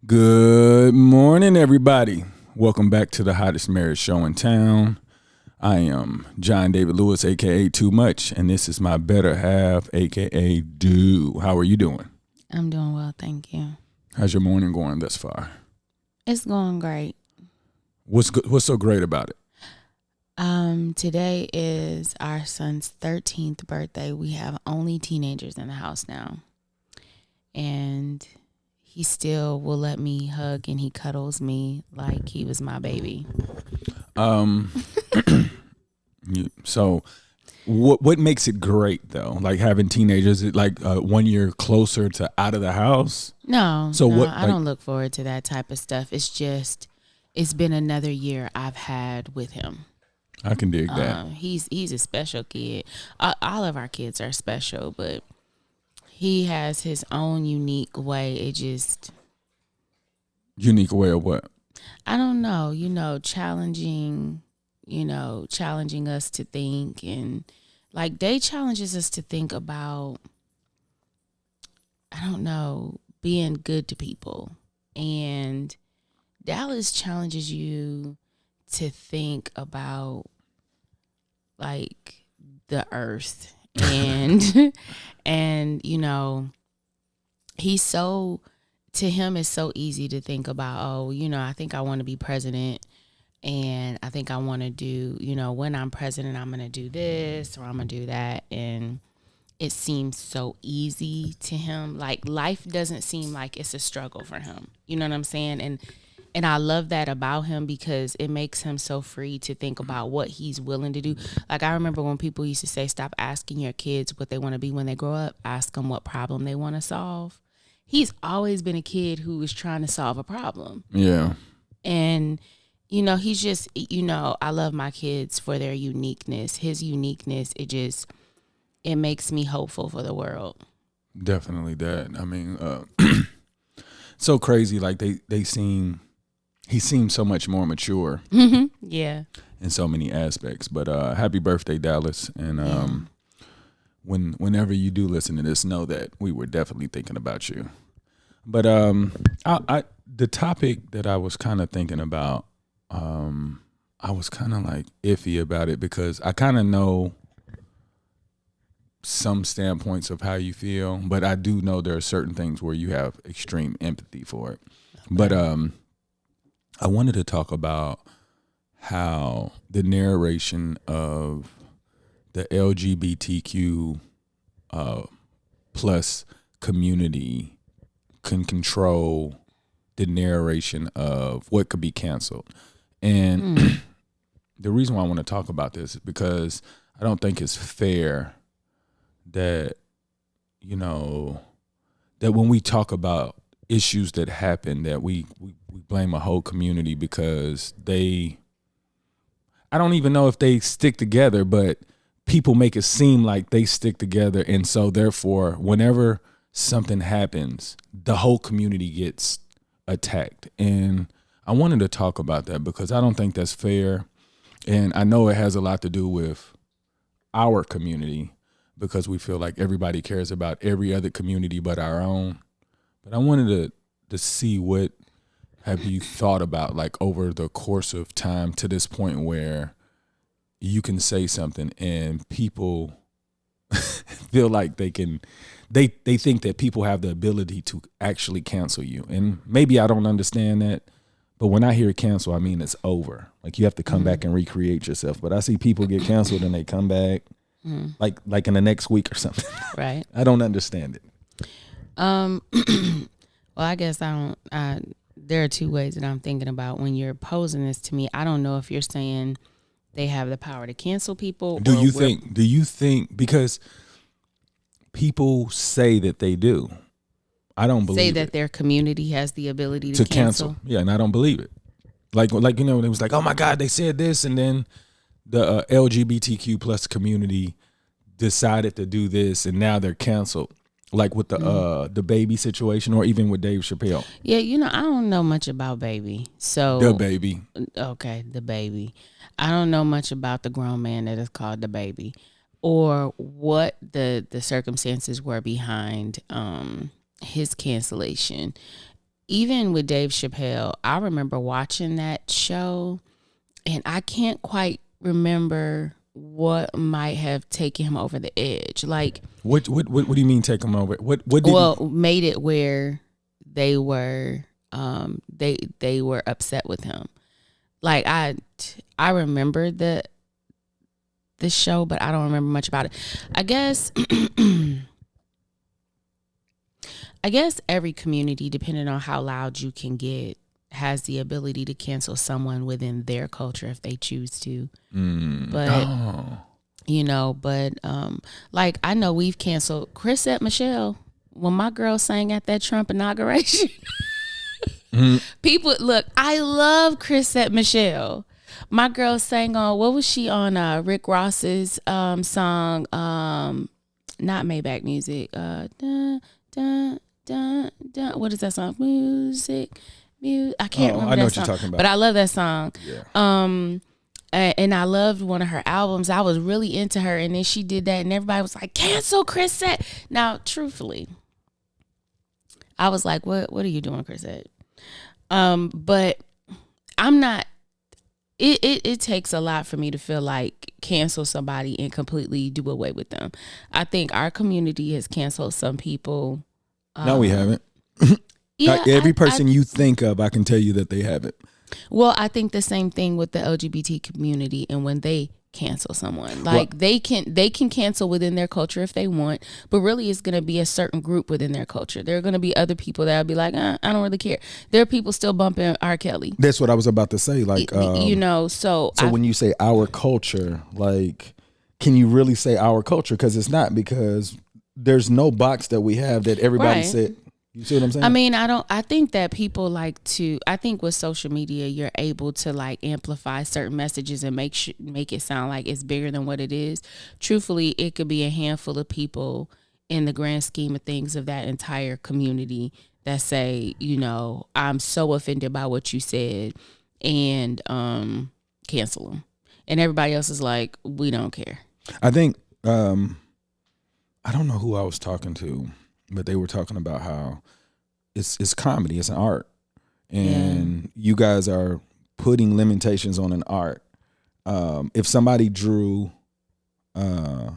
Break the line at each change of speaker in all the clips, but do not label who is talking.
Good morning, everybody. Welcome back to the hottest marriage show in town. I am John David Lewis, aka Too Much, and this is my better half, aka Do. How are you doing?
I'm doing well, thank you.
How's your morning going thus far?
It's going great.
What's so great about it?
Today is our son's 13th birthday. We have only teenagers in the house now. And he still will let me hug and he cuddles me like he was my baby.
So what makes it great though? Like having teenagers, it like 1 year closer to out of the house?
No,
So what?
I don't look forward to that type of stuff. It's been another year I've had with him.
I can dig that.
He's a special kid. All of our kids are special, but he has his own unique way.
Unique way of what?
I don't know, challenging us to think, and like Day challenges us to think about, I don't know, being good to people. And Dallas challenges you to think about like the earth and and to him it's so easy to think about, I think I want to be president, and I think I want to do, when I'm president I'm going to do this or I'm going to do that, and it seems so easy to him. Like life doesn't seem like it's a struggle for him. You know what I'm saying? And I love that about him because it makes him so free to think about what he's willing to do. Like I remember when people used to say, stop asking your kids what they want to be when they grow up. Ask them what problem they want to solve. He's always been a kid who is trying to solve a problem.
Yeah.
And, he's just, I love my kids for their uniqueness. His uniqueness, it makes me hopeful for the world.
Definitely that. I mean, so crazy. Like he seems so much more mature.
Yeah.
In so many aspects. But happy birthday, Dallas. And whenever you do listen to this, know that we were definitely thinking about you. But the topic that I was kind of thinking about, I was kind of like iffy about it because I kind of know some standpoints of how you feel, but I do know there are certain things where you have extreme empathy for it. Okay. But I wanted to talk about how the narration of the LGBTQ plus community can control the narration of what could be canceled. And the reason why I want to talk about this is because I don't think it's fair that, that when we talk about issues that happen, that we blame a whole community because I don't even know if they stick together, but people make it seem like they stick together. And so therefore, whenever something happens, the whole community gets attacked. And I wanted to talk about that because I don't think that's fair. And I know it has a lot to do with our community because we feel like everybody cares about every other community but our own. But I wanted to see what have you thought about, like, over the course of time to this point where you can say something and people feel like they think that people have the ability to actually cancel you. And maybe I don't understand that, but when I hear cancel, I mean it's over. Like you have to come back and recreate yourself. But I see people get canceled and they come back like in the next week or something.
Right.
I don't understand it.
Well, I guess there are two ways that I'm thinking about when you're posing this to me. I don't know if you're saying they have the power to cancel people.
Do you think, because people say that they do. I don't believe
say that their community has the ability to cancel.
Yeah, and I don't believe it. Like it was like, oh my God, they said this, and then the LGBTQ plus community decided to do this, and now they're canceled. Like with the baby situation, or even with Dave Chappelle.
Yeah, I don't know much about baby. So
the baby.
Okay, the baby. I don't know much about the grown man that is called the baby, or what the circumstances were behind his cancellation. even with Dave Chappelle, I remember watching that show, and I can't quite remember what might have taken him over the edge. Like,
what do you mean take him over? What did
made it where they were they were upset with him. Like, I remember the show, but I don't remember much about it. I guess every community, depending on how loud you can get, has the ability to cancel someone within their culture if they choose to. But like, I know we've canceled Chrisette Michelle when my girl sang at that Trump inauguration. People, look, I love Chrisette Michelle. My girl sang on, what was she on? Rick Ross's song, not Maybach Music. Dun, dun, dun, dun. What is that song? Music. I can't remember.
I know
that
what
song,
you're talking about.
but I love that song.
Yeah.
And I loved one of her albums. I was really into her, and then she did that, and everybody was like, "Cancel Chrisette." Now, truthfully, I was like, "What are you doing, Chrisette?" But I'm not. It takes a lot for me to feel like cancel somebody and completely do away with them. I think our community has canceled some people.
No, we haven't.
Yeah,
like every person you think of, I can tell you that they haven't.
Well, I think the same thing with the LGBT community, and when they cancel someone, like, they can cancel within their culture if they want, but really it's going to be a certain group within their culture. There are going to be other people that'll be like, I don't really care. There are people still bumping R. Kelly.
That's what I was about to say. Like,
so
when you say our culture, like, can you really say our culture? Because it's not, because there's no box that we have that everybody said. You see what I'm saying?
I mean, I think that people like to, I think with social media, you're able to like amplify certain messages and make it sound like it's bigger than what it is. Truthfully, it could be a handful of people in the grand scheme of things of that entire community that say, I'm so offended by what you said, and cancel them. And everybody else is like, we don't care.
I think, I don't know who I was talking to, but they were talking about how it's comedy, it's an art, and you guys are putting limitations on an art. If somebody drew a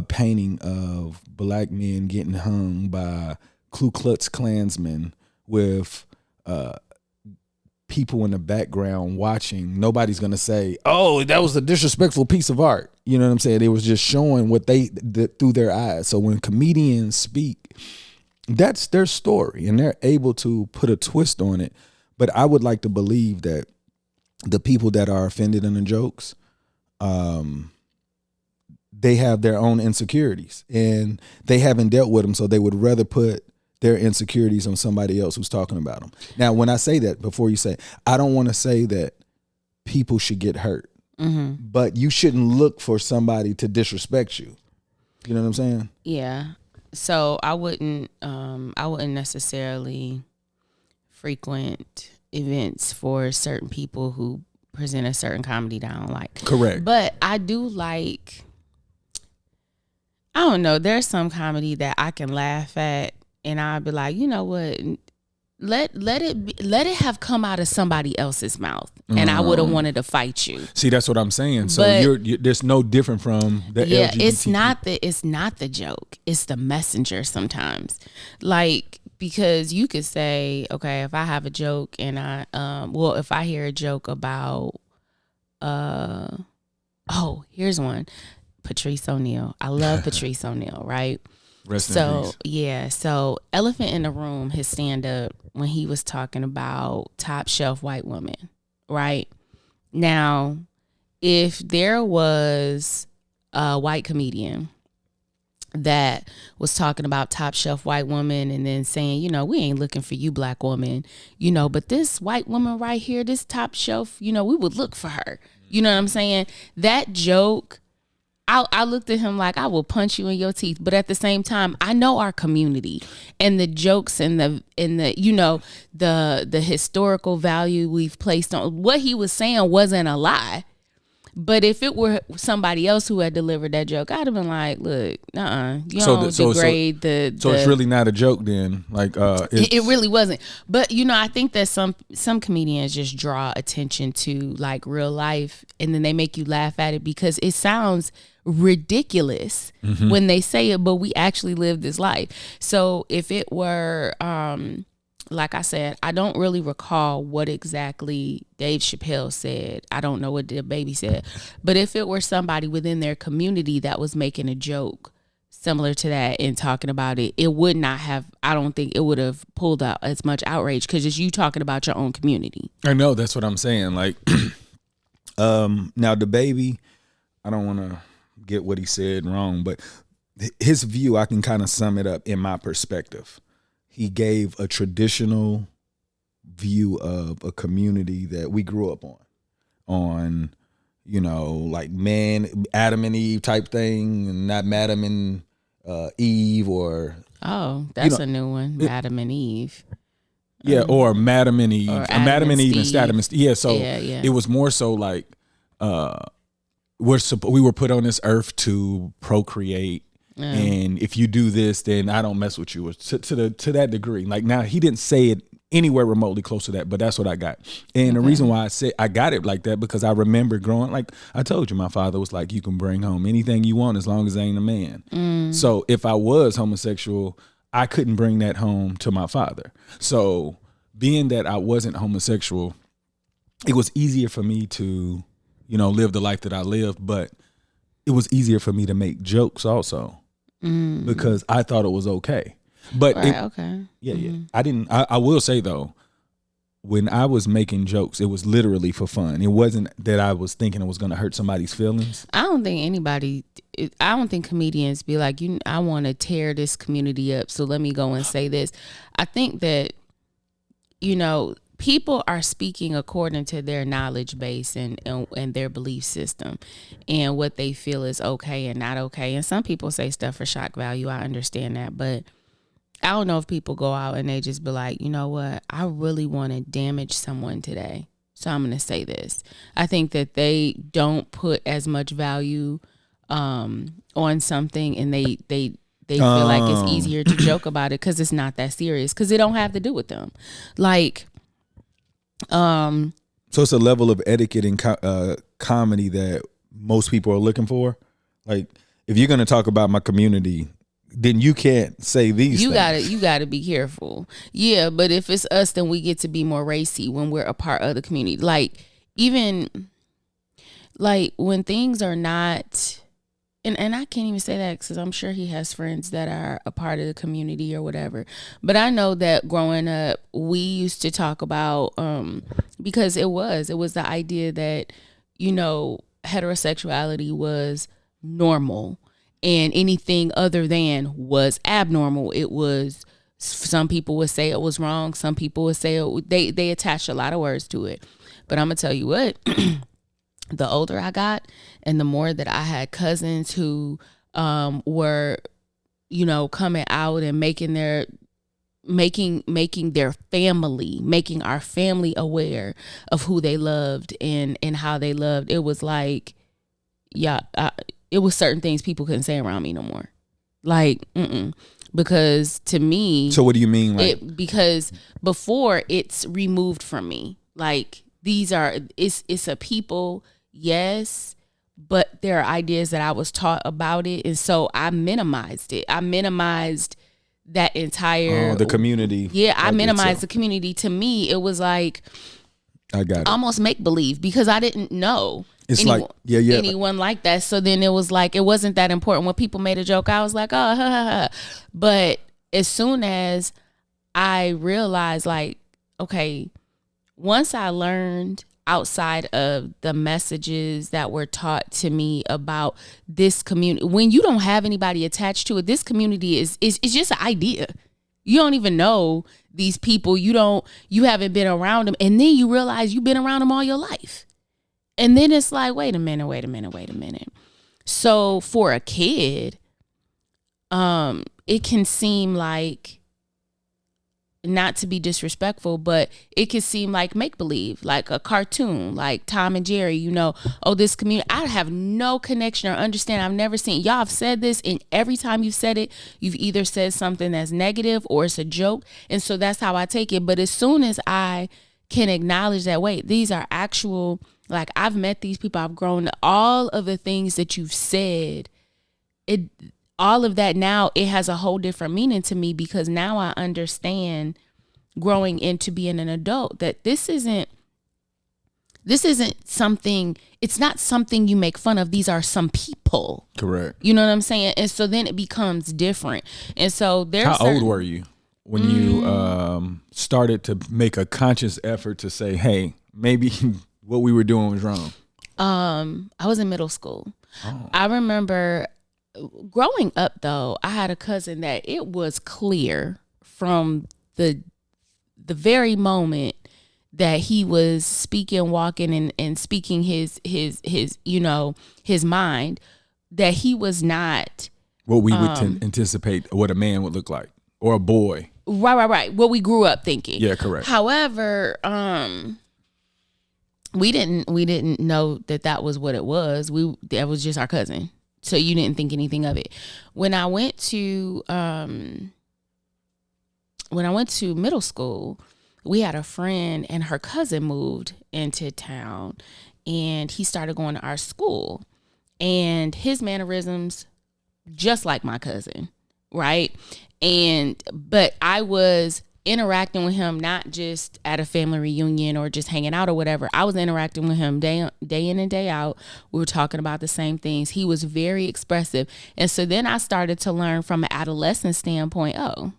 painting of black men getting hung by Ku Klux Klansmen with people in the background watching, nobody's gonna say, "Oh, that was a disrespectful piece of art." You know what I'm saying? It was just showing what they through their eyes. So when comedians speak, that's their story, and they're able to put a twist on it. But I would like to believe that the people that are offended in the jokes, they have their own insecurities, and they haven't dealt with them, so they would rather put their insecurities on somebody else who's talking about them. Now, when I say that, before you say, I don't want to say that people should get hurt, but you shouldn't look for somebody to disrespect you. You know what I'm saying?
Yeah. So I wouldn't necessarily frequent events for certain people who present a certain comedy that I don't like.
Correct.
But I do like, I don't know, there's some comedy that I can laugh at, and I'd be like, you know what? Let it have come out of somebody else's mouth, and I would have wanted to fight you. See,
that's what I'm saying. So you're there's no different from the LGBT.
It's not the joke. It's the messenger sometimes. Like, because you could say, okay, if I have a joke and if I hear a joke about here's one. Patrice O'Neal. I love Patrice O'Neal, right? So Elephant in the Room, his stand-up, when he was talking about top shelf white women, right? Now, if there was a white comedian that was talking about top shelf white woman and then saying, we ain't looking for you, black woman, but this white woman right here, this top shelf, we would look for her. You know what I'm saying? That joke, I looked at him like, I will punch you in your teeth. But at the same time, I know our community and the jokes and the the historical value we've placed on what he was saying wasn't a lie. But if it were somebody else who had delivered that joke, I'd have been like, "Look, you
So
don't degrade the."
So it's really not a joke then. Like,
it really wasn't. But I think that some comedians just draw attention to like real life, and then they make you laugh at it because it sounds ridiculous when they say it, but we actually live this life. So if it were, like I said, I don't really recall what exactly Dave Chappelle said. I don't know what the baby said. But if it were somebody within their community that was making a joke similar to that and talking about it, it would not have, I don't think it would have pulled out as much outrage because it's you talking about your own community.
I know, that's what I'm saying. Like, now the baby, I don't want to get what he said wrong, but his view, I can kind of sum it up in my perspective. He gave a traditional view of a community that we grew up on, like Adam and Eve type thing, and not Madam and Eve, or
that's a new one, Adam and Eve.
Yeah, or Madam and Eve, Madam and Eve and Adam and Steve. Yeah, so it was more so like we were put on this earth to procreate. And if you do this, then I don't mess with you. To that degree. Like, now he didn't say it anywhere remotely close to that, but that's what I got. And the reason why I say I got it like that, because I remember growing, like I told you, my father was like, you can bring home anything you want as long as it ain't a man. So if I was homosexual, I couldn't bring that home to my father. So being that I wasn't homosexual, it was easier for me to, live the life that I lived, but it was easier for me to make jokes also. Because I thought it was okay. But I will say though, when I was making jokes, it was literally for fun. It wasn't that I was thinking it was going to hurt somebody's feelings.
I don't think comedians be like, I want to tear this community up, so let me go and say this. I think that, people are speaking according to their knowledge base and their belief system and what they feel is okay and not okay. And some people say stuff for shock value. I understand that. But I don't know if people go out and they just be like, you know what? I really want to damage someone today, so I'm going to say this. I think that they don't put as much value on something, and they feel like it's easier to joke about it because it's not that serious, because it don't have to do with them. Like,
so it's a level of etiquette in comedy that most people are looking for. Like, if you're going to talk about my community, then you can't say these things.
You gotta be careful. Yeah, but if it's us, then we get to be more racy when we're a part of the community. Like, even like when things are not, and I can't even say that because I'm sure he has friends that are a part of the community or whatever. But I know that growing up, we used to talk about, because it was the idea that, heterosexuality was normal and anything other than was abnormal. It was, some people would say it was wrong. Some people would say they attached a lot of words to it. But I'm going to tell you what, the older I got and the more that I had cousins who were, coming out and making our family aware of who they loved and how they loved, it was like, it was certain things people couldn't say around me no more. Like, because to me.
So what do you mean? Like,
because before it's removed from me. Like, it's a people. Yes, but there are ideas that I was taught about it, and so I minimized it. I minimized that entire
the community.
Yeah, I minimized the community. To me, it was like,
I got it.
Almost make believe, because I didn't know
anyone
like that. So then it was like, it wasn't that important. When people made a joke, I was like, oh, ha, ha, ha. But as soon as I realized, like, okay, once I learned outside of the messages that were taught to me about this community, when you don't have anybody attached to it, this community is just an idea. You don't even know these people. You haven't been around them. And then you realize you've been around them all your life. And then it's like, wait a minute. So for a kid, it can seem like not to be disrespectful, but it could seem like make-believe, like a cartoon, like Tom and Jerry, oh, this community, I have no connection or understand. I've never seen, y'all have said this, and every time you've said it, you've either said something that's negative or it's a joke. And so that's how I take it. But as soon as I can acknowledge that, wait, these are actual, like, I've met these people, I've grown, all of the things that you've said, all of that now, it has a whole different meaning to me, because now I understand, growing into being an adult, that this isn't something, it's not something you make fun of. These are some people.
Correct.
You know what I'm saying? And so then it becomes different. And so there's
How old were you when you started to make a conscious effort to say, hey, maybe what we were doing was wrong?
I was in middle school. Oh. I remember growing up, though, I had a cousin that it was clear from the very moment that he was speaking, walking, and speaking his mind, that he was not
what we would anticipate what a man would look like, or a boy.
Right. What we grew up thinking.
Yeah, correct.
However, we didn't know that was what it was. That was just our cousin. So you didn't think anything of it. When I went to middle school, we had a friend and her cousin moved into town, and he started going to our school, and his mannerisms just like my cousin, right? But I was interacting with him not just at a family reunion or just hanging out or whatever. I was interacting with him day in and day out. We were talking about the same things. He was very expressive. And so then I started to learn from an adolescent standpoint, oh,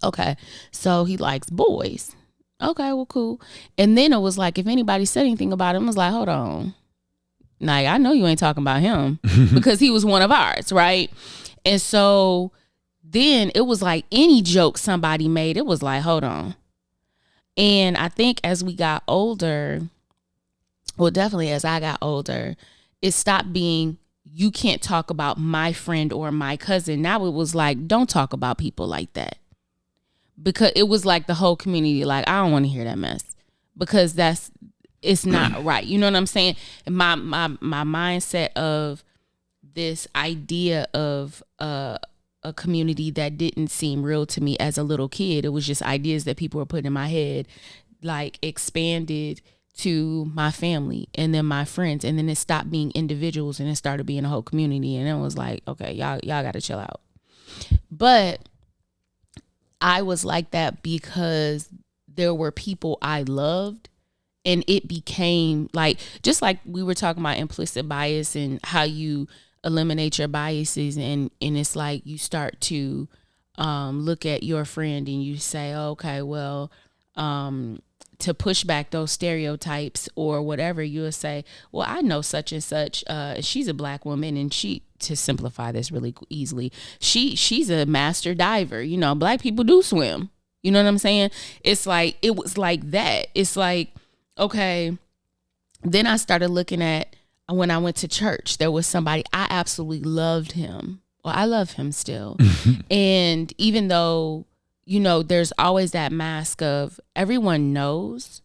okay, so he likes boys. Okay, well, cool. And then it was like, if anybody said anything about him, it was like, hold on. Like, I know you ain't talking about him, because he was one of ours, right? And so then it was like any joke somebody made, it was like, hold on. And I think as we got older, well, definitely as I got older, it stopped being, you can't talk about my friend or my cousin. Now it was like, don't talk about people like that. Because it was like the whole community, like, I don't want to hear that mess, because it's not right. You know what I'm saying? My mindset of this idea of a community that didn't seem real to me as a little kid. It was just ideas that people were putting in my head, like expanded to my family and then my friends. And then it stopped being individuals and it started being a whole community. And it was like, okay, y'all got to chill out. But I was like that because there were people I loved, and it became like, just like we were talking about implicit bias and how you eliminate your biases, and it's like you start to look at your friend and you say, okay, well, to push back those stereotypes or whatever, you'll say, well, I know such and such, she's a black woman, and to simplify this really easily, she's a master diver. Black people do swim. You know what I'm saying? It's like, it was like that. It's like, okay, then I started looking at, when I went to church, there was somebody, I absolutely loved him. Well, I love him still. And even though, there's always that mask of everyone knows,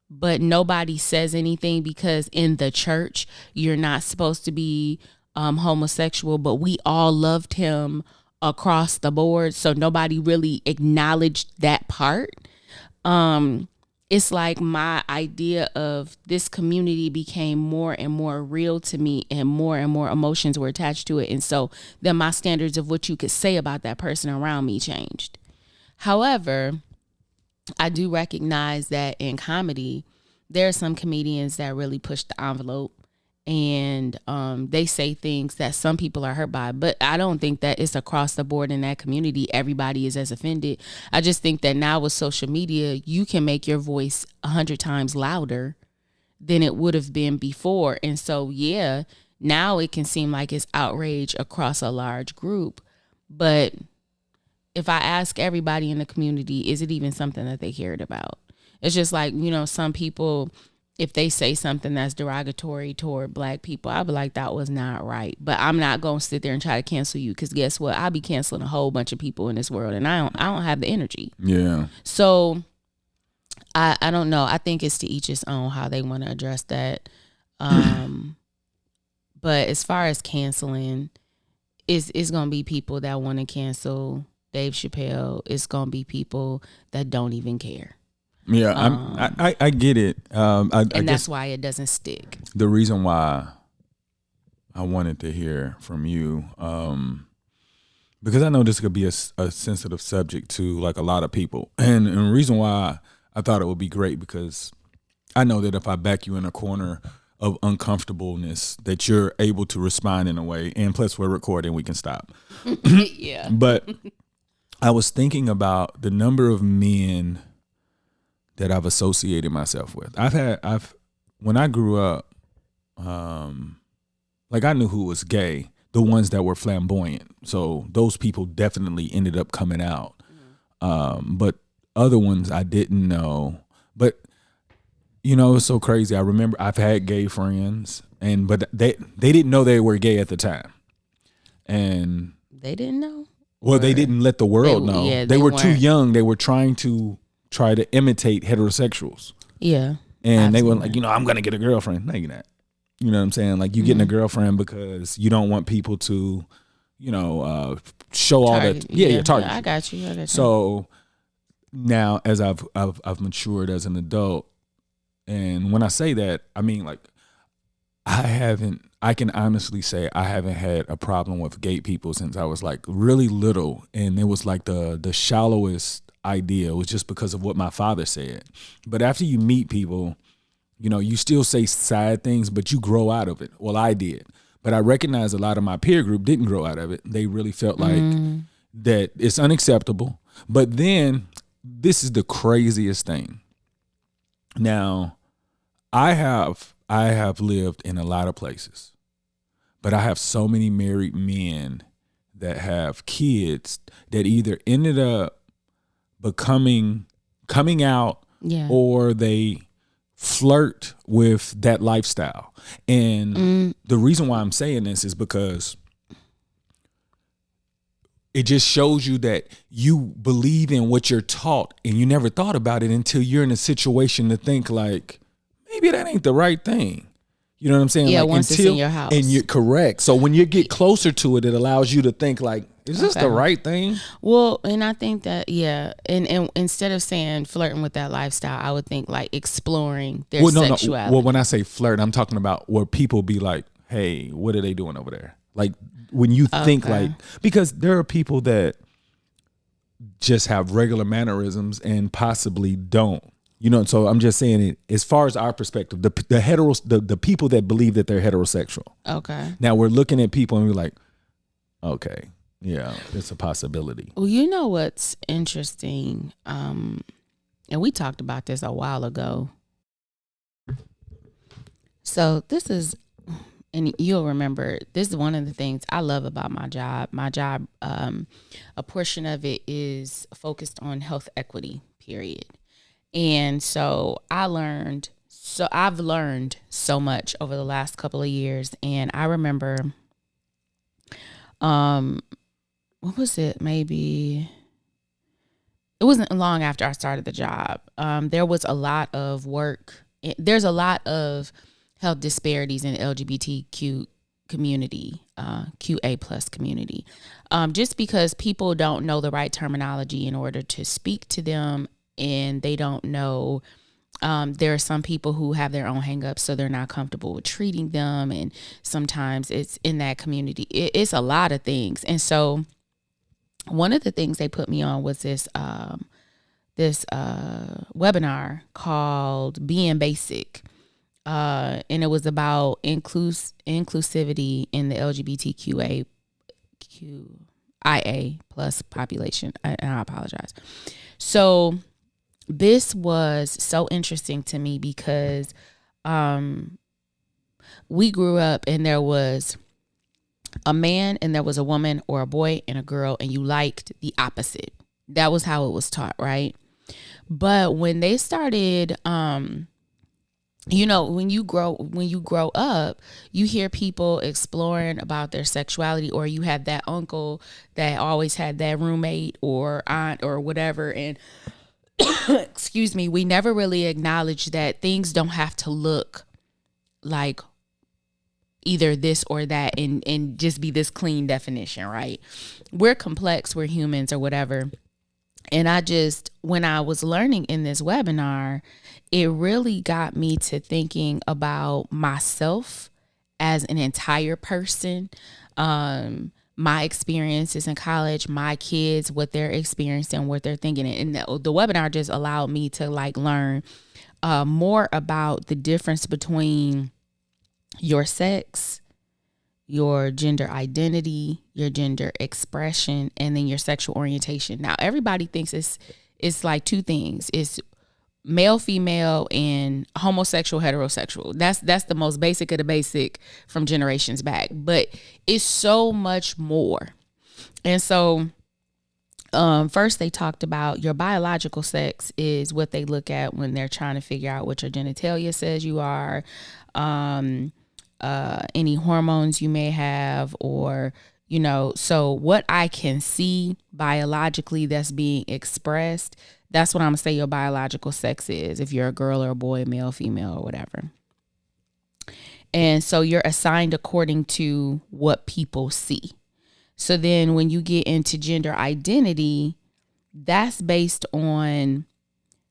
but nobody says anything, because in the church, you're not supposed to be homosexual, but we all loved him across the board. So nobody really acknowledged that part. It's like my idea of this community became more and more real to me, and more emotions were attached to it. And so then my standards of what you could say about that person around me changed. However, I do recognize that in comedy, there are some comedians that really push the envelope, and they say things that some people are hurt by. But I don't think that it's across the board in that community everybody is as offended. I just think that now with social media, you can make your voice 100 times louder than it would have been before. And so, yeah, now it can seem like it's outrage across a large group. But if I ask everybody in the community, is it even something that they cared about? It's just like, some people if they say something that's derogatory toward black people, I'll be like, that was not right. But I'm not gonna sit there and try to cancel you, because guess what? I'll be canceling a whole bunch of people in this world, and I don't have the energy.
Yeah.
So I don't know. I think it's to each his own how they want to address that. But as far as canceling, it's gonna be people that want to cancel Dave Chappelle. It's gonna be people that don't even care.
Yeah, I get it. I
And
guess
that's why it doesn't stick.
the reason why I wanted to hear from you, because I know this could be a sensitive subject to like a lot of people, and the reason why I thought it would be great, because I know that if I back you in a corner of uncomfortableness, that you're able to respond in a way, and plus we're recording, we can stop.
Yeah.
But I was thinking about the number of men that I've associated myself with. When I grew up, like I knew who was gay, the ones that were flamboyant. So those people definitely ended up coming out. But other ones I didn't know. But you know, it's so crazy. I remember I've had gay friends, but they didn't know they were gay at the time. And
They didn't know?
well, they didn't let the world know.
Yeah,
they were too
weren't.
young. They were trying to imitate heterosexuals.
Yeah.
And they were
absolutely.
like, I'm going to get a girlfriend. No, you're not. You know what I'm saying? Like, you getting a girlfriend because you don't want people to, show all that. Yeah, target.
I got you.
So now, as I've matured as an adult, and when I say that, I mean, like, I can honestly say I haven't had a problem with gay people since I was like really little. And it was like the shallowest idea. It was just because of what my father said. But after you meet people, you still say sad things, but you grow out of it. Well, I did. But I recognize a lot of my peer group didn't grow out of it. They really felt like that it's unacceptable. But then this is the craziest thing. Now, I have lived in a lot of places, but I have so many married men that have kids that either ended up coming out, or they flirt with that lifestyle. And the reason why I'm saying this is because it just shows you that you believe in what you're taught, and you never thought about it until you're in a situation to think like, maybe that ain't the right thing. You know what I'm saying?
Yeah,
like,
once it's in your house.
And you're correct. So when you get closer to it, it allows you to think like, is this the right thing?
Well, and I think that, and instead of saying flirting with that lifestyle, I would think like exploring their sexuality.
Well, when I say flirt, I'm talking about where people be like, hey, what are they doing over there? Like when you think like, because there are people that just have regular mannerisms and possibly don't. So I'm just saying it as far as our perspective, the people that believe that they're heterosexual.
Okay.
Now we're looking at people and we're like, okay, yeah, it's a possibility.
Well, you know what's interesting, and we talked about this a while ago. So this is, and you'll remember, this is one of the things I love about my job. My job, a portion of it is focused on health equity, period. And so I've learned so much over the last couple of years. And I remember, what was it? Maybe it wasn't long after I started the job. There was a lot of work. There's a lot of health disparities in the LGBTQ community, QA plus community, just because people don't know the right terminology in order to speak to them. And they don't know, there are some people who have their own hangups, so they're not comfortable with treating them. And sometimes it's in that community. It's a lot of things. And so one of the things they put me on was this webinar called Being Basic. And it was about inclusivity in the LGBTQIA plus population. And I apologize. So this was so interesting to me because we grew up and there was a man and there was a woman, or a boy and a girl, and you liked the opposite. That was how it was taught, right? But when they started you know, when you grow up, you hear people exploring about their sexuality, or you have that uncle that always had that roommate or aunt or whatever. And excuse me, we never really acknowledge that things don't have to look like either this or that and just be this clean definition, right? We're complex, we're humans or whatever. And when I was learning in this webinar, it really got me to thinking about myself as an entire person, my experiences in college, my kids, what they're experiencing, what they're thinking. And the webinar just allowed me to like learn more about the difference between your sex, your gender identity, your gender expression, and then your sexual orientation. Now, everybody thinks it's like two things. It's male, female, and homosexual, heterosexual. That's the most basic of the basic from generations back. But it's so much more. And so first they talked about your biological sex is what they look at when they're trying to figure out what your genitalia says you are. Any hormones you may have, or, you know, so what I can see biologically that's being expressed, that's what I'm gonna say your biological sex is, if you're a girl or a boy, male, female, or whatever. And so you're assigned according to what people see. So then when you get into gender identity, that's based on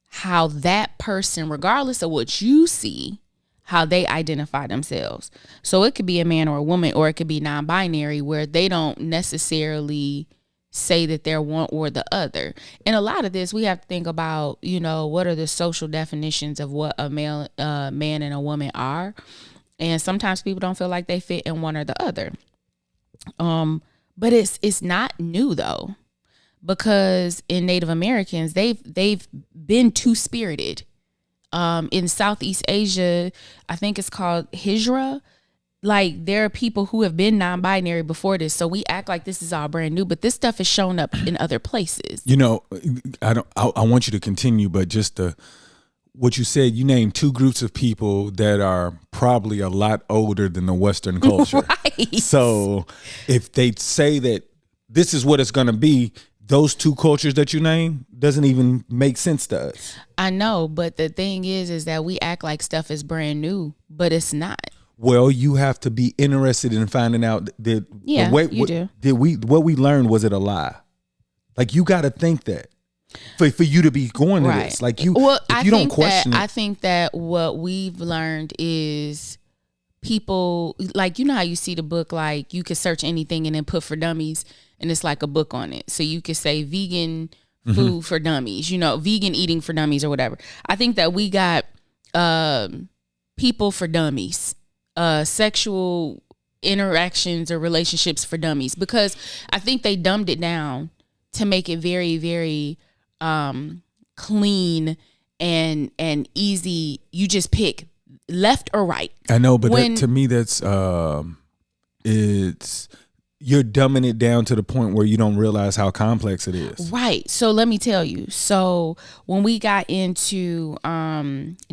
how that person, regardless of what you see, how they identify themselves. So it could be a man or a woman, or it could be non-binary, where they don't necessarily say that they're one or the other. And a lot of this, we have to think about, you know, what are the social definitions of what a man and a woman are. And sometimes people don't feel like they fit in one or the other. But it's not new though, because in Native Americans, they've been two-spirited. In Southeast Asia, I think it's called Hijra. Like, there are people who have been non-binary before this. So we act like this is all brand new, but this stuff has shown up in other places.
You know, I want you to continue, but just what you said, you named two groups of people that are probably a lot older than the Western culture.
Right.
So if they say that this is what it's going to be, those two cultures that you name doesn't even make sense to us.
I know, but the thing is that we act like stuff is brand new, but it's not.
Well, you have to be interested in finding out that what we learned, was it a lie? Like, you got to think that for you to be going to this. Like, if you don't question it.
I think that what we've learned is people, like, you know how you see the book, like you could search anything and then put for dummies, and it's like a book on it. So you could say vegan food for dummies, you know, vegan eating for dummies or whatever. I think that we got people for dummies, sexual interactions or relationships for dummies, because I think they dumbed it down to make it very, very clean and easy. You just pick left or right.
I know, but to me, that's you're dumbing it down to the point where you don't realize how complex it is.
Right. So let me tell you. So when we got into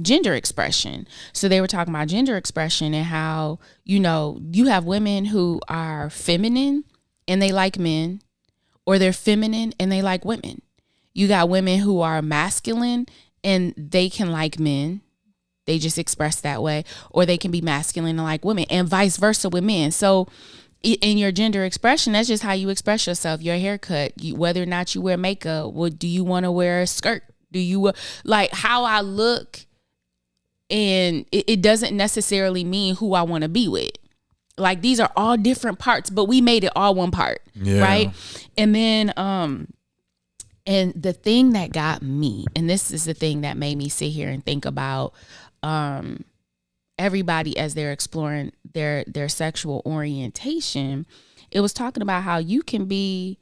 gender expression, so they were talking about gender expression and how, you know, you have women who are feminine and they like men, or they're feminine and they like women. You got women who are masculine and they can like men. They just express that way. Or they can be masculine and like women, and vice versa with men. So in your gender expression, that's just how you express yourself. Your haircut, whether or not you wear makeup, do you want to wear a skirt? Do you like how I look? And it doesn't necessarily mean who I want to be with. Like, these are all different parts, but we made it all one part, right? And then, and the thing that got me, and this is the thing that made me sit here and think about, everybody as they're exploring their sexual orientation, it was talking about how you can be,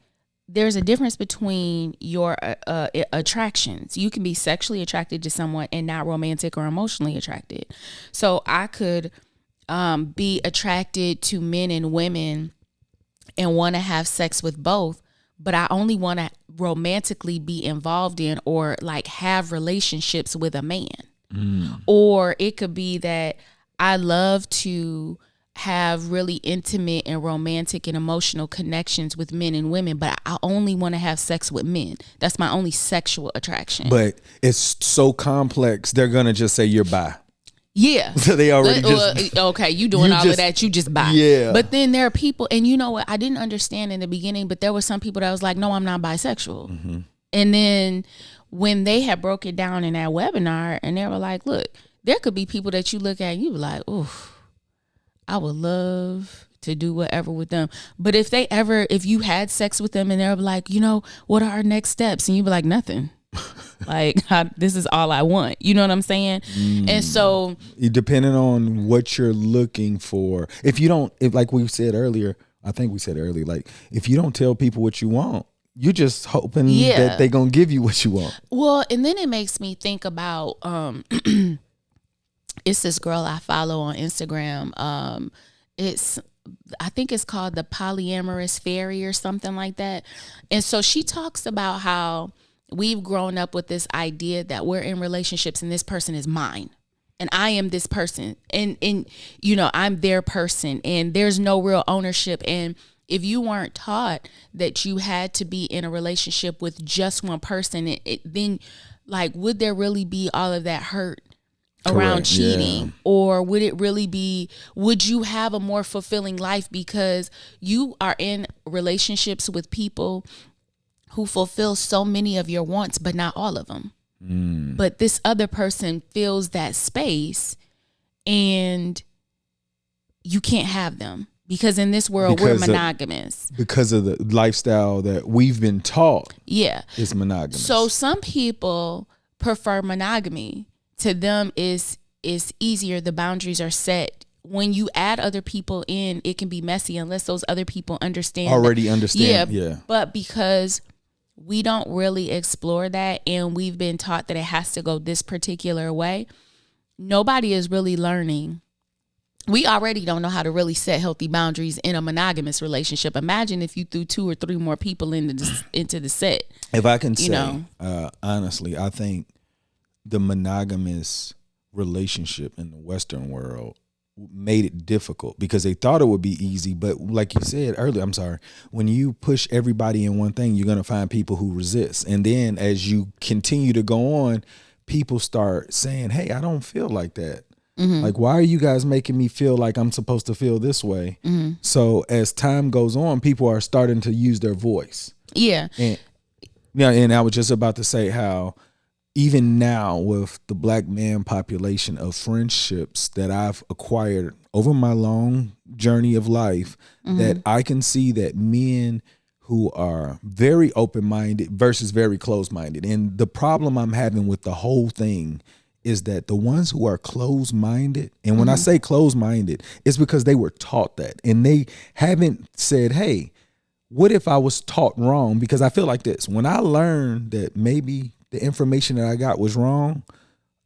there's a difference between your attractions. You can be sexually attracted to someone and not romantic or emotionally attracted. So I could be attracted to men and women and want to have sex with both, but I only want to romantically be involved in or like have relationships with a man. Or it could be that I love to have really intimate and romantic and emotional connections with men and women, but I only want to have sex with men. That's my only sexual attraction.
But it's so complex, they're going to just say you're bi.
Yeah.
So they already just...
okay, you doing all of that, you just bi.
Yeah.
But then there are people, and you know what, I didn't understand in the beginning, but there were some people that was like, no, I'm not bisexual. Mm-hmm. And then when they had broke it down in that webinar, and they were like, look, there could be people that you look at and you be like, oof, I would love to do whatever with them. But if you had sex with them and they're like, you know, what are our next steps? And you be like, nothing. Like, this is all I want. You know what I'm saying? And so,
depending on what you're looking for, if like we said earlier, I think we said earlier, like if you don't tell people what you want, you're just hoping that they're going to give you what you want.
Well, and then it makes me think about, it's this girl I follow on Instagram. I think it's called the Polyamorous Fairy or something like that. And so she talks about how we've grown up with this idea that we're in relationships and this person is mine and I am this person and you know, I'm their person and there's no real ownership. And if you weren't taught that you had to be in a relationship with just one person, then like, would there really be all of that hurt around cheating? Or would you have a more fulfilling life because you are in relationships with people who fulfill so many of your wants, but not all of them. But this other person fills that space and you can't have them because in this world we're monogamous.
Because of the lifestyle that we've been taught.
Yeah.
It's monogamous.
So some people prefer monogamy. To them is easier. The boundaries are set. When you add other people in, it can be messy unless those other people understand.
Yeah.
But because we don't really explore that and we've been taught that it has to go this particular way, nobody is really learning. We already don't know how to really set healthy boundaries in a monogamous relationship. Imagine if you threw 2 or 3 more people into the set.
If I can say, honestly, I think the monogamous relationship in the Western world made it difficult because they thought it would be easy. But like you said earlier, when you push everybody in one thing, you're going to find people who resist. And then as you continue to go on, people start saying, hey, I don't feel like that. Mm-hmm. Like, why are you guys making me feel like I'm supposed to feel this way? Mm-hmm. So as time goes on, people are starting to use their voice.
Yeah.
And I was just about to say how even now with the Black man population of friendships that I've acquired over my long journey of life, that I can see that men who are very open-minded versus very closed-minded. And the problem I'm having with the whole thing is that the ones who are closed-minded, and when I say closed-minded, it's because they were taught that. And they haven't said, hey, what if I was taught wrong? Because I feel like this. When I learned that maybe the information that I got was wrong,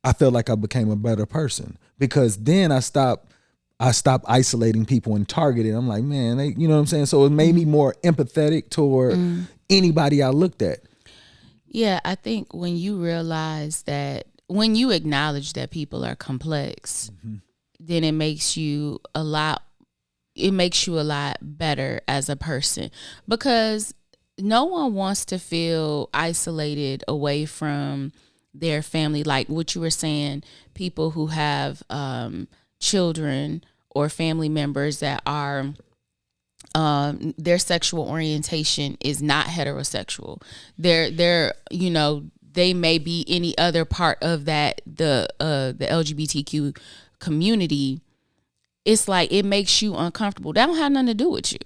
I felt like I became a better person because then I stopped isolating people and targeting. I'm like, man, you know what I'm saying? So it made me more empathetic toward anybody I looked at.
Yeah, I think when you realize that, when you acknowledge that people are complex, then it makes you a lot better as a person because no one wants to feel isolated away from their family. Like what you were saying, people who have children or family members that are their sexual orientation is not heterosexual. They're you know, they may be any other part of that the LGBTQ community. It's like it makes you uncomfortable. That don't have nothing to do with you.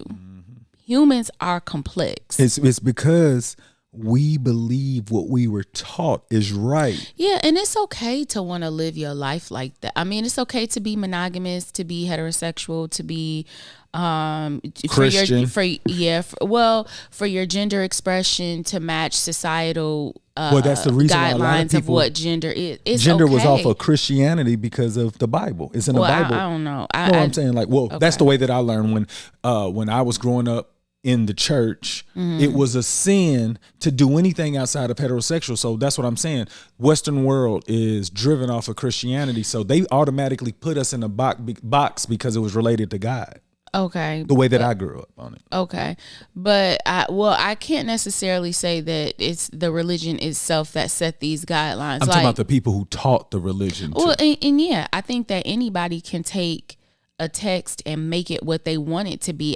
Humans are complex.
It's because we believe what we were taught is right.
Yeah, and it's okay to want to live your life like that. I mean, it's okay to be monogamous, to be heterosexual, to be
Christian.
For your gender expression to match societal
that's the reason
guidelines of what gender is. It's
gender
okay.
was off of Christianity because of the Bible. It's in the Bible.
I don't know.
I'm saying like, okay. That's the way that I learned when I was growing up in the church, it was a sin to do anything outside of heterosexual. So that's what I'm saying. Western world is driven off of Christianity. So they automatically put us in a box because it was related to God.
Okay.
The way that I grew up on it.
Okay. But I can't necessarily say that it's the religion itself that set these guidelines.
I'm talking about the people who taught the religion.
Well, and yeah, I think that anybody can take a text and make it what they want it to be.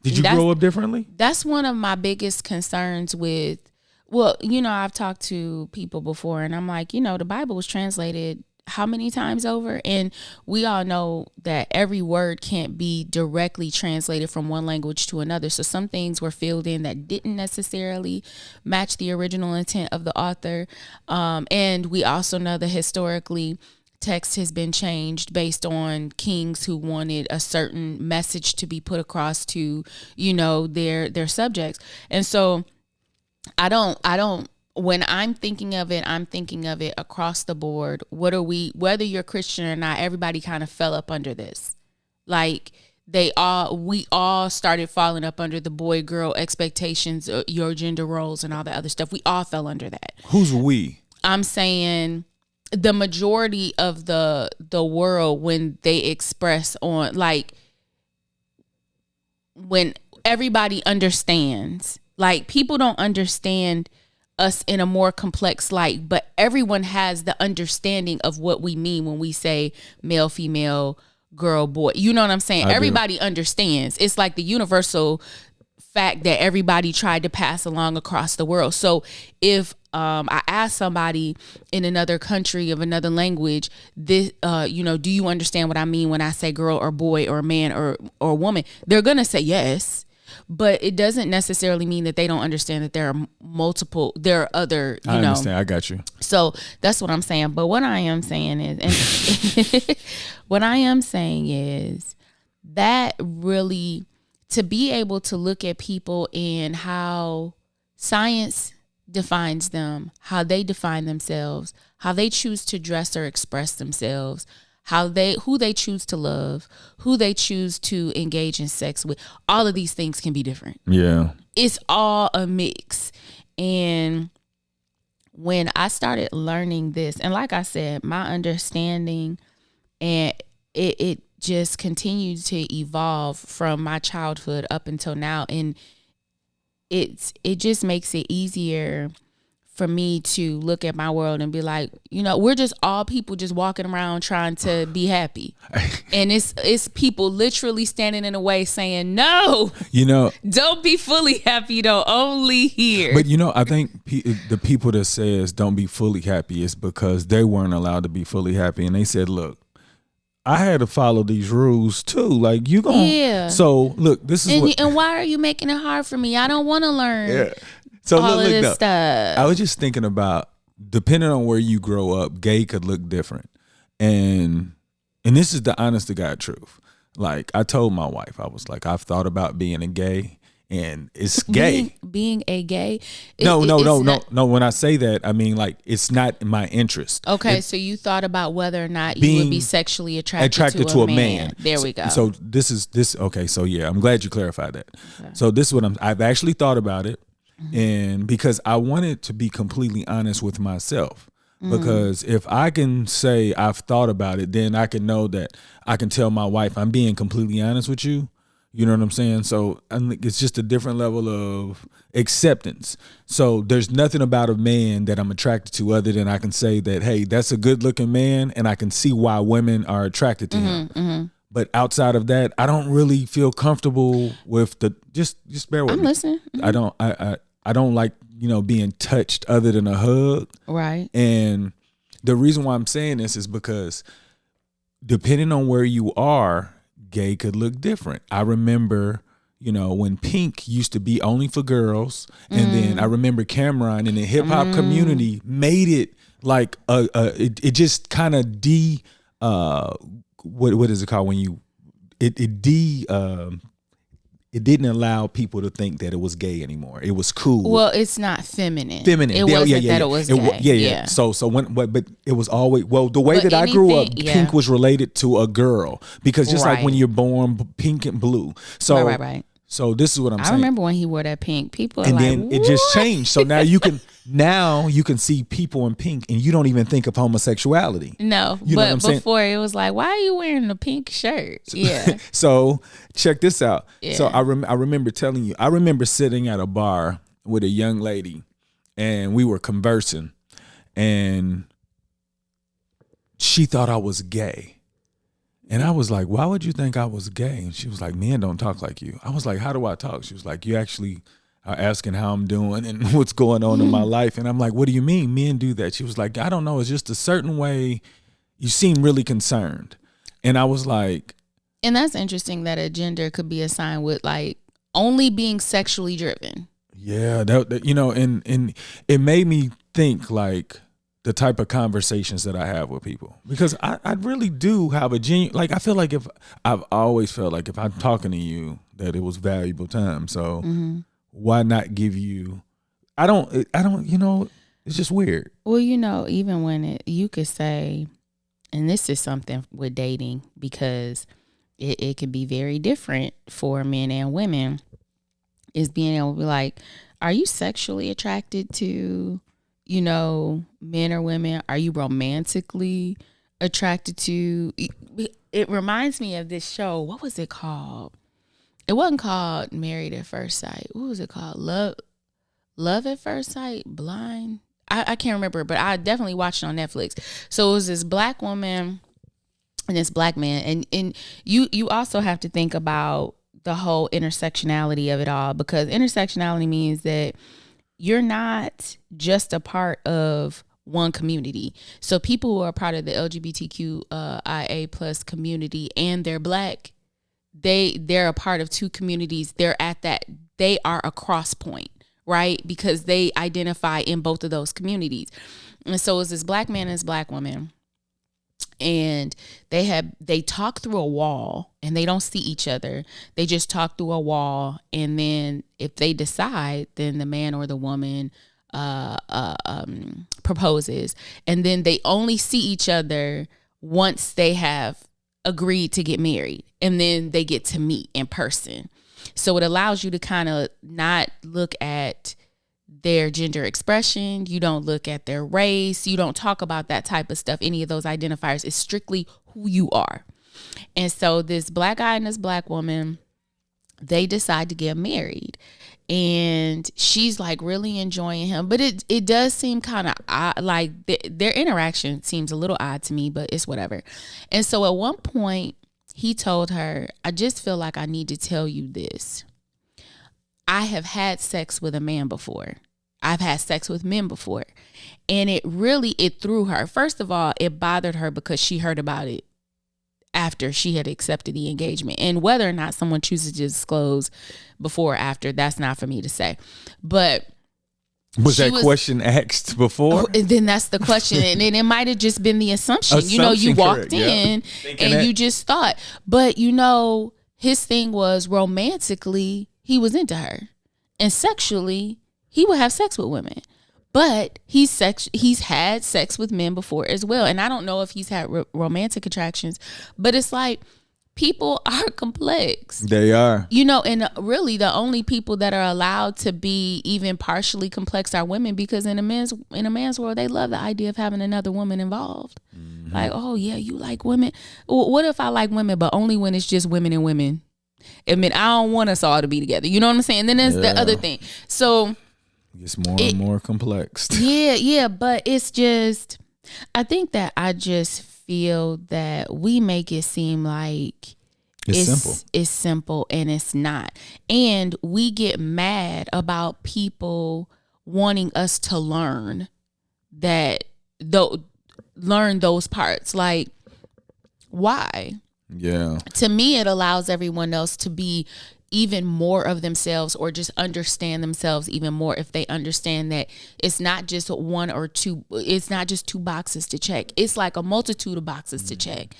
Did you grow up differently?
That's one of my biggest concerns with, well, I've talked to people before and I'm like, the Bible was translated how many times over? And we all know that every word can't be directly translated from one language to another. So some things were filled in that didn't necessarily match the original intent of the author. And we also know that historically, text has been changed based on kings who wanted a certain message to be put across to, their subjects. And so I don't, when I'm thinking of it across the board. Whether you're Christian or not, everybody kind of fell up under this. Like we all started falling up under the boy girl expectations, your gender roles and all that other stuff. We all fell under that.
Who's we?
I'm saying the majority of the world, when they express on, like, when everybody understands, like, people don't understand us in a more complex light, but everyone has the understanding of what we mean when we say male, female, girl, boy. You know what I'm saying? Everybody understands. It's like the universal fact that everybody tried to pass along across the world. So if I ask somebody in another country of another language, this, do you understand what I mean when I say girl or boy or man or woman? They're going to say yes, but it doesn't necessarily mean that they don't understand that there are other,
I understand. I got you.
So that's what I'm saying. But what I am saying is, that really, to be able to look at people and how science defines them, how they define themselves, how they choose to dress or express themselves, who they choose to love, who they choose to engage in sex with. All of these things can be different.
Yeah.
It's all a mix. And when I started learning this, and like I said, my understanding, and it just continued to evolve from my childhood up until now. And it just makes it easier for me to look at my world and be like, we're just all people just walking around trying to be happy. And it's people literally standing in the way saying, no, don't be fully happy though, only here.
But I think the people that says don't be fully happy is because they weren't allowed to be fully happy. And they said, look, I had to follow these rules too. Like, you gonna. Yeah. So look, this is
and why are you making it hard for me? I don't want to learn.
Yeah. So
all of this stuff.
I was just thinking about, depending on where you grow up, gay could look different, and this is the honest to God truth. Like, I told my wife, I was like, I've thought about being a gay. And it's gay.
Being a gay?
No. When I say that, I mean, like, it's not in my interest.
Okay, so you thought about whether or not you would be sexually attracted to a man. There we go.
So this. Okay, so yeah, I'm glad you clarified that. Okay. So this is what I've actually thought about it, and because I wanted to be completely honest with myself. Because if I can say I've thought about it, then I can know that I can tell my wife I'm being completely honest with you. You know what I'm saying? So I think it's just a different level of acceptance. So there's nothing about a man that I'm attracted to other than I can say that, hey, that's a good looking man, and I can see why women are attracted to him. Mm-hmm. But outside of that, I don't really feel comfortable with the just bear with me.
I'm listening.
Mm-hmm. I don't like, being touched other than a hug.
Right.
And the reason why I'm saying this is because depending on where you are, gay could look different. I remember, when Pink used to be only for girls, and then I remember Cameron in the hip hop community made it like it just kind of what is it called when you it didn't allow people to think that it was gay anymore. It was cool.
Well, it's not feminine.
It wasn't that it was gay. Yeah. So but it was always, the way that I grew up, Pink was related to a girl, because just like when you're born pink and blue. So
right.
So this is what I'm saying.
I remember when he wore that pink. People are
and
like,
then it just changed. So now you can see people in pink, and you don't even think of homosexuality.
No,
you know
but
what I'm
before it was like, why are you wearing a pink shirt? Yeah.
So check this out.
Yeah.
So I remember telling you. I remember sitting at a bar with a young lady, and we were conversing, and she thought I was gay. And I was like, why would you think I was gay? And she was like, men don't talk like you. I was like, how do I talk? She was like, you actually are asking how I'm doing and what's going on in my life. And I'm like, what do you mean men do that? She was like, I don't know. It's just a certain way. You seem really concerned. And I was like.
And that's interesting that a gender could be assigned with like only being sexually driven.
Yeah. That you know, and it made me think like, the type of conversations that I have with people, because I really do have a genuine, like, I feel like I've always felt like if I'm talking to you that it was valuable time. So why not give you, I don't, you know, it's just weird.
Well, you know, even when you could say, and this is something with dating, because it can be very different for men and women, is being able to be like, are you sexually attracted to, you know, men or women? Are you romantically attracted to? It reminds me of this show. What was it called? It wasn't called Married at First Sight. What was it called? Love at First Sight? Blind? I can't remember, but I definitely watched it on Netflix. So it was this black woman and this black man. And you also have to think about the whole intersectionality of it all, because intersectionality means that you're not just a part of one community. So people who are part of the LGBTQIA plus community and they're black, they're a part of two communities. They are a cross point, right? Because they identify in both of those communities. And so it's this black man and this black woman. And they talk through a wall and they don't see each other. They just talk through a wall. And then if they decide, then the man or the woman proposes. And then they only see each other once they have agreed to get married. And then they get to meet in person. So it allows you to kind of not look at their gender expression. You don't look at their race. You don't talk about that type of stuff. Any of those identifiers. It's strictly who you are. And so this black guy and this black woman, they decide to get married. And she's like really enjoying him. But it does seem kind of odd. Like their interaction seems a little odd to me, but it's whatever. And so at one point, he told her, I just feel like I need to tell you this. I have had sex with a man before. I've had sex with men before. And it threw her. First of all, it bothered her because she heard about it after she had accepted the engagement. And whether or not someone chooses to disclose before or after, that's not for me to say. But
was that question asked before?
And then that's the question. And then it might have just been the assumption. You know, you walked in and you just thought. But, you know, his thing was romantically, he was into her. And sexually, he would have sex with women. But he's had sex with men before as well. And I don't know if he's had romantic attractions. But it's like, people are complex.
They are.
You know, and really the only people that are allowed to be even partially complex are women, because in a man's world, they love the idea of having another woman involved. Mm-hmm. Like, oh yeah, you like women. Well, what if I like women, but only when it's just women and women? I mean, I don't want us all to be together. You know what I'm saying? And then there's the other thing. So
it's more and more complex.
Yeah. But it's just, I think that I just feel that we make it seem like it's simple and it's not. And we get mad about people wanting us to learn those parts. Like, why?
Yeah.
To me, it allows everyone else to be even more of themselves, or just understand themselves even more, if they understand that it's not just one or two, it's not just two boxes to check. It's like a multitude of boxes to check.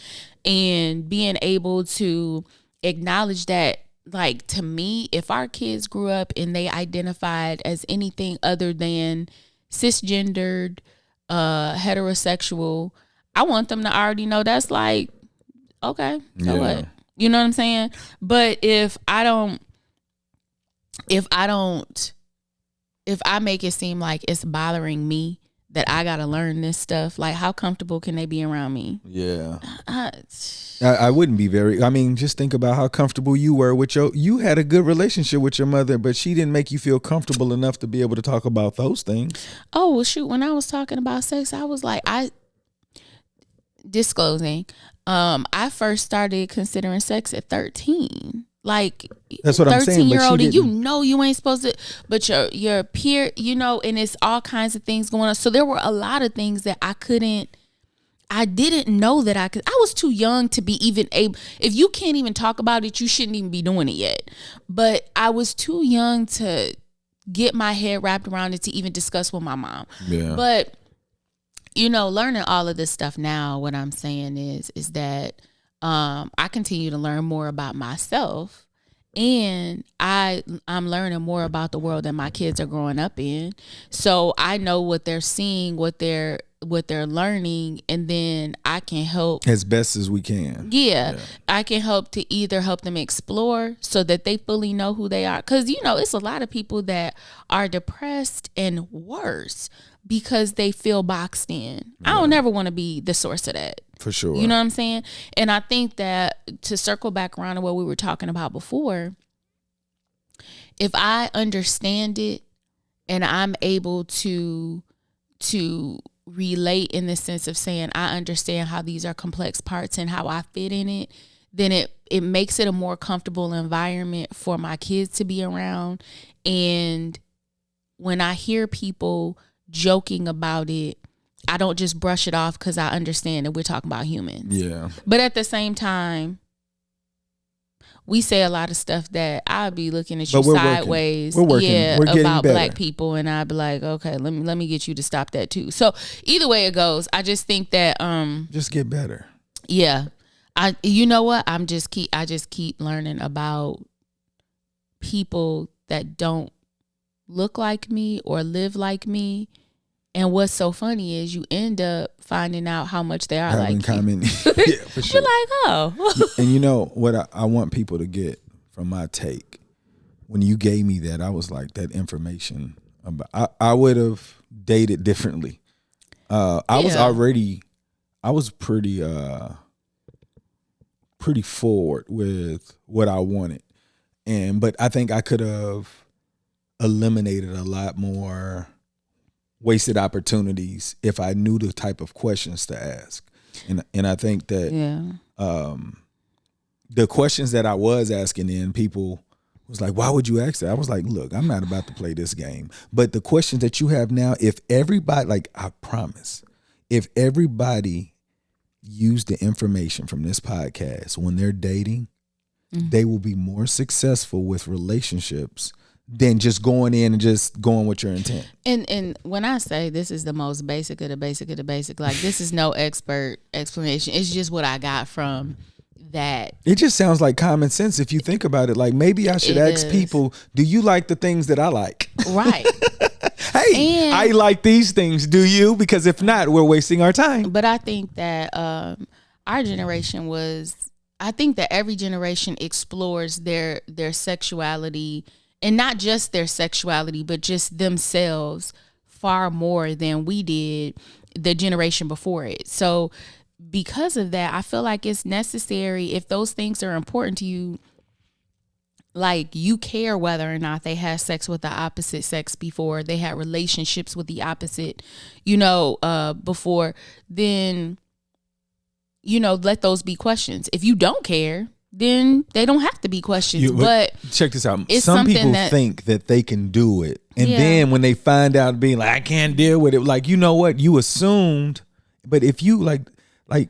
And being able to acknowledge that, like, to me, if our kids grew up and they identified as anything other than cisgendered, heterosexual, I want them to already know that's like, okay, so what? You know what I'm saying? But if I don't if I make it seem like it's bothering me that I gotta learn this stuff, like how comfortable can they be around me?
Yeah. I wouldn't be very, I mean, just think about how comfortable you were with you had a good relationship with your mother, but she didn't make you feel comfortable enough to be able to talk about those things.
Oh, well, shoot. When I was talking about sex, I was like, disclosing, I first started considering sex at 13. Like,
that's what I'm saying.
13-year-old, and you know you ain't supposed to, but your peer, you know, and it's all kinds of things going on. So there were a lot of things that I didn't know that I could. I was too young to be even able. If you can't even talk about it, you shouldn't even be doing it yet. But I was too young to get my head wrapped around it to even discuss with my mom.
Yeah.
But you know, learning all of this stuff now, what I'm saying is that I continue to learn more about myself, and I'm learning more about the world that my kids are growing up in. So I know what they're seeing, what they're learning, and then I can help
as best as we can.
Yeah. I can help to either help them explore so that they fully know who they are. Because, you know, it's a lot of people that are depressed and worse because they feel boxed in. I don't ever want to be the source of that.
For sure.
You know what I'm saying? And I think that to circle back around to what we were talking about before, if I understand it and I'm able to relate in the sense of saying I understand how these are complex parts and how I fit in it, then it makes it a more comfortable environment for my kids to be around. And when I hear people joking about it, I don't just brush it off because I understand that we're talking about humans.
Yeah.
But at the same time, we say a lot of stuff that I'd be looking at you sideways.
We're working.
Yeah,
we're getting
about
better.
Black people, and I'd be like, okay, let me get you to stop that too. So either way it goes, I just think that
just get better.
Yeah. You know what? I just keep learning about people that don't look like me or live like me. And what's so funny is you end up finding out how much they are like
common. Yeah, for sure.
You're like, oh.
And you know what I want people to get from my take, when you gave me that, I was like, that information about, I would have dated differently. I was pretty forward with what I wanted. But I think I could have eliminated a lot more wasted opportunities if I knew the type of questions to ask. And I think that the questions that I was asking, then people was like, why would you ask that? I was like, look, I'm not about to play this game. But the questions that you have now, if everybody, like I promise, if everybody used the information from this podcast when they're dating, they will be more successful with relationships than just going in and just going with your intent.
And when I say this is the most basic of the basic of the basic, like this is no expert explanation. It's just what I got from that.
It just sounds like common sense if you think about it. Like maybe I should ask people, do you like the things that I like?
Right.
Hey, I like these things. Do you? Because if not, we're wasting our time.
But I think that our generation I think that every generation explores their sexuality, and not just their sexuality, but just themselves far more than we did the generation before it. So because of that, I feel like it's necessary, if those things are important to you, like you care whether or not they had sex with the opposite sex before, they had relationships with the opposite, before, then, let those be questions. If you don't care, then they don't have to be questions. But
check this out. Some people think that they can do it. And then when they find out being like, I can't deal with it, like, you know what? You assumed. But if you like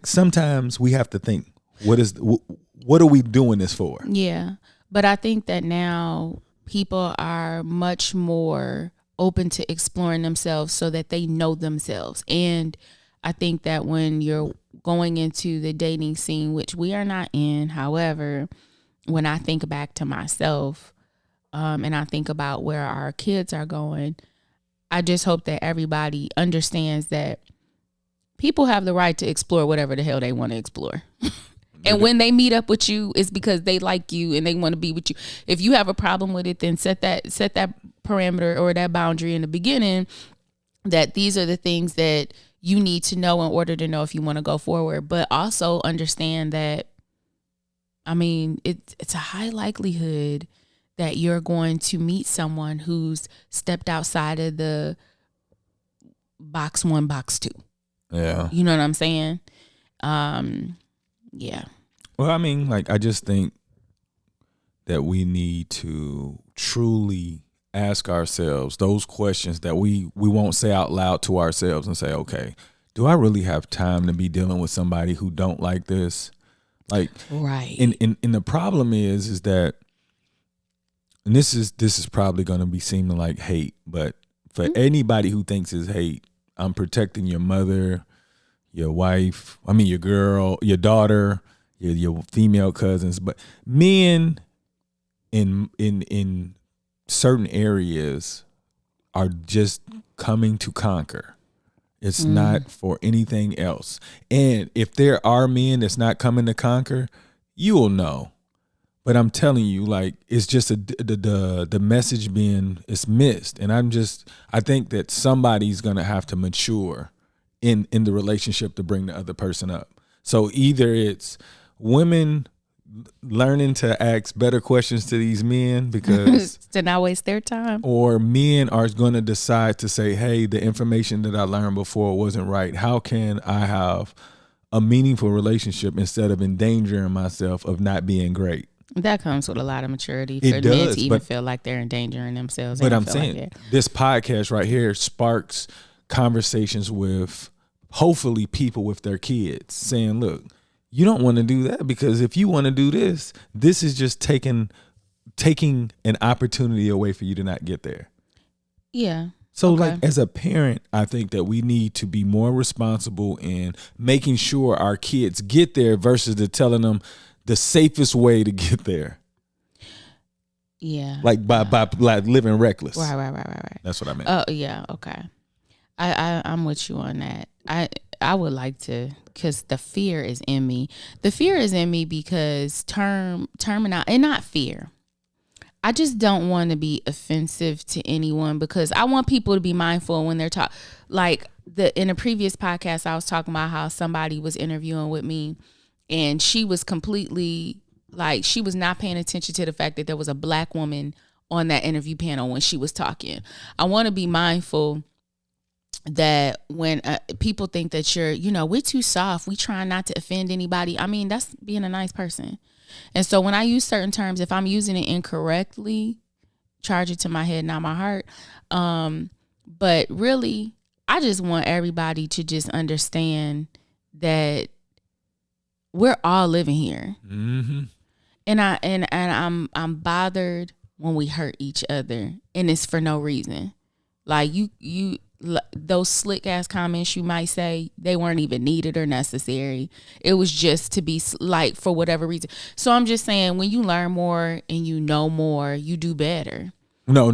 sometimes we have to think, what are we doing this for?
Yeah. But I think that now people are much more open to exploring themselves so that they know themselves. And I think that when you're going into the dating scene, which we are not in, however, when I think back to myself, and I think about where our kids are going, I just hope that everybody understands that people have the right to explore whatever the hell they want to explore. And when they meet up with you, it's because they like you and they want to be with you. If you have a problem with it, then set that parameter or that boundary in the beginning, that these are the things that you need to know in order to know if you want to go forward. But also understand that, I mean, it's a high likelihood that you're going to meet someone who's stepped outside of the box 1, box 2.
Yeah.
You know what I'm saying? Yeah.
Well, I mean, like, I just think that we need to truly ask ourselves those questions that we won't say out loud to ourselves and say, okay, do I really have time to be dealing with somebody who don't like this? Like,
right.
And the problem is that, and this is probably going to be seeming like hate, but for anybody who thinks it's hate, I'm protecting your mother, your wife, I mean your girl, your daughter, your female cousins, but men in certain areas are just coming to conquer. It's not for anything else. And if there are men that's not coming to conquer, you will know. But I'm telling you, like, it's just the message it's missed. And I think that somebody's gonna have to mature in the relationship to bring the other person up. So either it's women learning to ask better questions to these men because
to not waste their time,
or men are going to decide to say, hey, the information that I learned before wasn't right. How can I have a meaningful relationship instead of endangering myself of not being great?
That comes with a lot of maturity
It
for
does,
men to even feel like they're endangering themselves.
But I'm saying this podcast right here sparks conversations with hopefully people with their kids saying, look, you don't want to do that, because if you want to do this, this is just taking an opportunity away for you to not get there.
Yeah.
So like as a parent, I think that we need to be more responsible in making sure our kids get there versus telling them the safest way to get there.
Yeah.
Like by like living reckless.
Right.
That's what I meant.
Oh yeah. Okay. I'm with you on that. I would like to, because the fear is in me. The fear is in me because terminology, and not fear. I just don't want to be offensive to anyone, because I want people to be mindful when they're talking. Like in a previous podcast, I was talking about how somebody was interviewing with me, and she was completely like, she was not paying attention to the fact that there was a black woman on that interview panel when she was talking. I want to be mindful that when people think that we're too soft, we try not to offend anybody. I mean, that's being a nice person. And so when I use certain terms, if I'm using it incorrectly, charge it to my head, not my heart. But really, I just want everybody to just understand that we're all living here. Mm-hmm. And I'm bothered when we hurt each other, and it's for no reason. Like you those slick ass comments you might say, they weren't even needed or necessary. It was just to be like, for whatever reason. So I'm just saying, when you learn more and you know more, you do better.
No.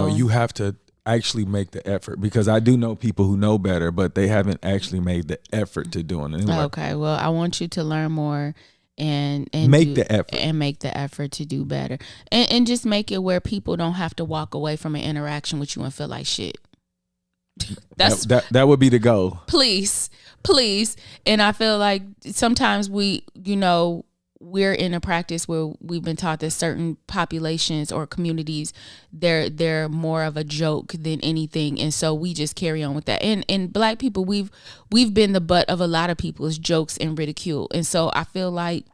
You have to actually make the effort, because I do know people who know better, but they haven't actually made the effort to doing it.
Okay, well, I want you to learn more and
make the effort
and make the effort to do better, and just make it where people don't have to walk away from an interaction with you and feel like shit.
That would be the goal.
Please. And I feel like sometimes we're in a practice where we've been taught that certain populations or communities, they're more of a joke than anything, and so we just carry on with that. And black people, we've been the butt of a lot of people's jokes and ridicule, and so I feel like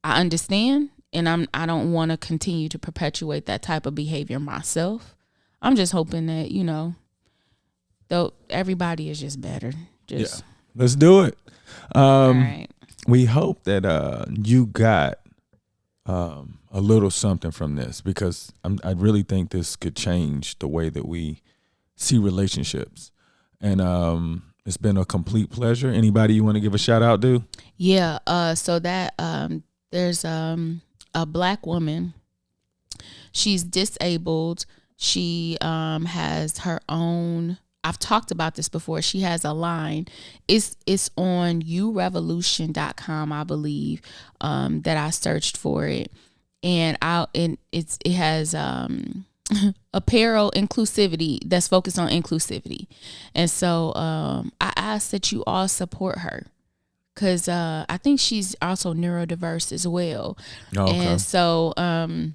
I understand, and I don't want to continue to perpetuate that type of behavior myself. I'm just hoping that though everybody is just better.
Let's do it.
All right.
We hope that you got a little something from this, because I really think this could change the way that we see relationships. And it's been a complete pleasure. Anybody you want to give a shout out to?
Yeah. So that there's a black woman. She's disabled. She has her own I've talked about this before. She has a line. It's on urevolution.com, I believe, that I searched for it. And it has apparel inclusivity that's focused on inclusivity. And so I ask that you all support her, because I think she's also neurodiverse as well. Oh, okay. And so I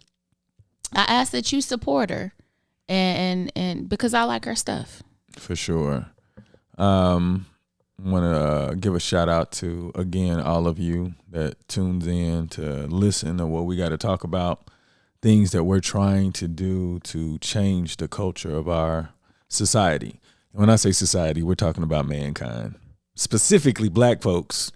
ask that you support her, and because I like her stuff.
For sure. I want to give a shout out to, again, all of you that tunes in to listen to what we got to talk about, things that we're trying to do to change the culture of our society. And when I say society, we're talking about mankind, specifically black folks,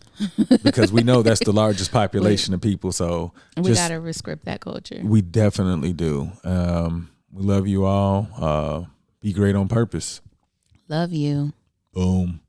because we know that's the largest population of people. So
we got to rescript that culture.
We definitely do. We love you all. Be great on purpose.
Love you.
Boom.